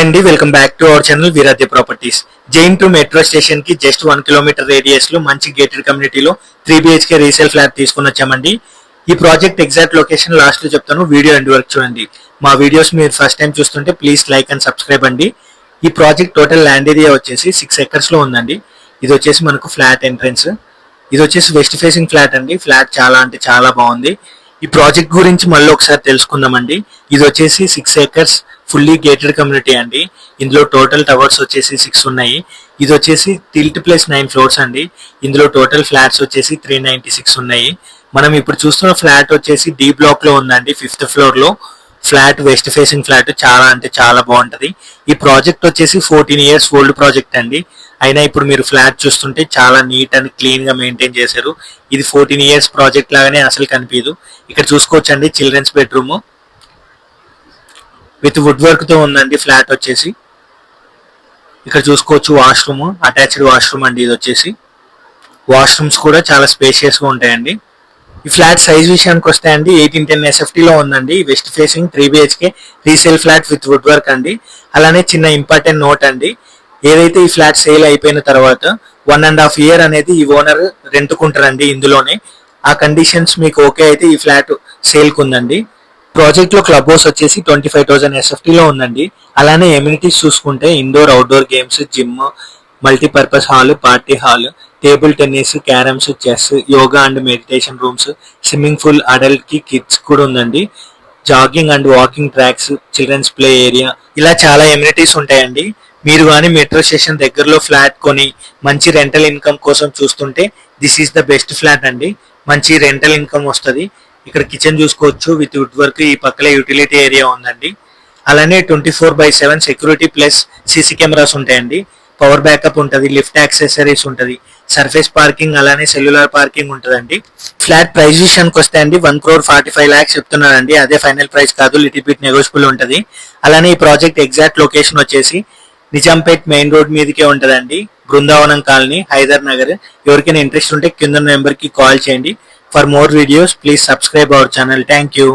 Hi అండి, welcome back to our channel Veeradya properties. జైన్ to metro station కి జస్ట్ 1 కిలోమీటర్ రేడియస్ లో మంచి గేటెడ్ కమ్యూనిటీలో 3 BHK రీసేల్ ఫ్లాట్ తీసుకుని వచ్చామండి. ఈ ప్రాజెక్ట్ ఎగ్జాక్ట్ లొకేషన్ లాస్ట్ లో చెప్తాను, వీడియో ఎండ్ వరకు చూడండి. మా వీడియోస్ మీరు ఫస్ట్ టైం చూస్తుంటే ప్లీజ్ లైక్ అండ్ సబ్స్క్రైబ్ అండి. ఈ ప్రాజెక్ట్ టోటల్ ల్యాండ్ ఏరియా వచ్చేసి 6 acres లో ఉందండి. ఇది వచ్చేసి మనకు ఫ్లాట్ ఎంట్రన్స్. ఇది వచ్చేసి వెస్ట్ ఫేసింగ్ ఫ్లాట్ అండి. ఫ్లాట్ చాలా అంటే చాలా బాగుంది. ఈ ప్రాజెక్ట్ గురించి మళ్ళీ ఒకసారి తెలుసుకుందామండి. ఇది వచ్చేసి 6 acres ఫుల్లీ గేటెడ్ కమ్యూనిటీ అండి. ఇందులో టోటల్ టవర్స్ వచ్చేసి 6 ఉన్నాయి. ఇది వచ్చేసి టిల్ట్ ప్లస్ 9 floors అండి. ఇందులో టోటల్ ఫ్లాట్స్ వచ్చేసి 396 ఉన్నాయి. మనం ఇప్పుడు చూస్తున్న ఫ్లాట్ వచ్చేసి డి బ్లాక్ లో ఉందండి, 5th floor లో. ఫ్లాట్ వెస్ట్ ఫేసింగ్ ఫ్లాట్ చాలా అంటే చాలా బాగుంటది. ఈ ప్రాజెక్ట్ వచ్చేసి 14 years ఓల్డ్ ప్రాజెక్ట్ అండి. అయినా ఇప్పుడు మీరు ఫ్లాట్ చూస్తుంటే చాలా నీట్ అండ్ క్లీన్ గా మెయింటైన్ చేశారు. ఇది 14 years ప్రాజెక్ట్ లాగానే అసలు కనిపించదు. ఇక్కడ చూసుకోవచ్చండి, children's bedroom with wood work తో ఉందండి. ఫ్లాట్ వచ్చేసి ఇక్కడ చూసుకోవచ్చు, వాష్రూమ్, అటాచ్డ్ వాష్రూమ్ అండి. ఇది వచ్చేసి వాష్రూమ్స్ కూడా చాలా స్పేషియస్ గా ఉంటాయండి. ఈ ఫ్లాట్ సైజ్ విషయానికి వస్తే అండి 1810 SFT లో ఉందండి. West facing 3 BHK resale flat with wood work అండి. అలానే చిన్న ఇంపార్టెంట్ నోట్ అండి, ఏదైతే ఈ ఫ్లాట్ సేల్ అయిపోయిన తర్వాత 1.5 year అనేది ఈ ఓనర్ రెంట్కుంటారండి ఇందులోనే. ఆ కండిషన్స్ మీకు ఓకే అయితే ఈ ఫ్లాట్ సేల్ కు ఉందండి. ప్రాజెక్ట్ లో క్లబ్ హౌస్ వచ్చేసి 25,000 SFT లో ఉందండి. అలానే ఎమ్యూనిటీస్ చూసుకుంటే indoor outdoor games, gym, multipurpose hall, party hall, table tennis, carroms, chess, yoga and meditation rooms, swimming pool adult కి కిడ్స్ కూడా ఉందండి. Jogging and walking tracks, children's play area, ఇలా చాలా ఎమ్యూనిటీస్ ఉంటాయండి. మీరు కానీ మెట్రో స్టేషన్ దగ్గరలో ఫ్లాట్ కొని మంచి రెంటల్ ఇన్కమ్ కోసం చూస్తుంటే this is the best flat అండి. మంచి రెంటల్ ఇన్కమ్ వస్తుంది. ఇక్కడ కిచెన్ చూసుకోవచ్చు విత్ వుడ్ వర్క్. ఈ పక్కల యూటిలిటీ ఏరియా ఉందండి. అలానే 24/7 సెక్యూరిటీ ప్లస్ సీసీ కెమెరాస్ ఉంటాయండి. పవర్ బ్యాకప్ ఉంటుంది, లిఫ్ట్ యాక్సెసరీస్ ఉంటుంది, సర్ఫేస్ పార్కింగ్, అలానే సెల్యులర్ పార్కింగ్ ఉంటుందండి. ఫ్లాట్ ప్రైస్ విషయానికి వస్తే అండి 1,45 lakhs చెప్తున్నారండి. అదే ఫైనల్ ప్రైస్ కాదు, లిటిల్ బిట్ నెగోషియబుల్ ఉంటుంది. అలానే ఈ ప్రాజెక్ట్ ఎగ్జాక్ట్ లొకేషన్ వచ్చేసి నిజాంపేట్ మెయిన్ రోడ్ మీదకే ఉంటుందండి. బృందావనం కాలనీ, హైదర్ నగర్. ఎవరికైనా ఇంట్రెస్ట్ ఉంటే కింద నెంబర్ కి కాల్ చేయండి. For more videos, please subscribe our channel. Thank you.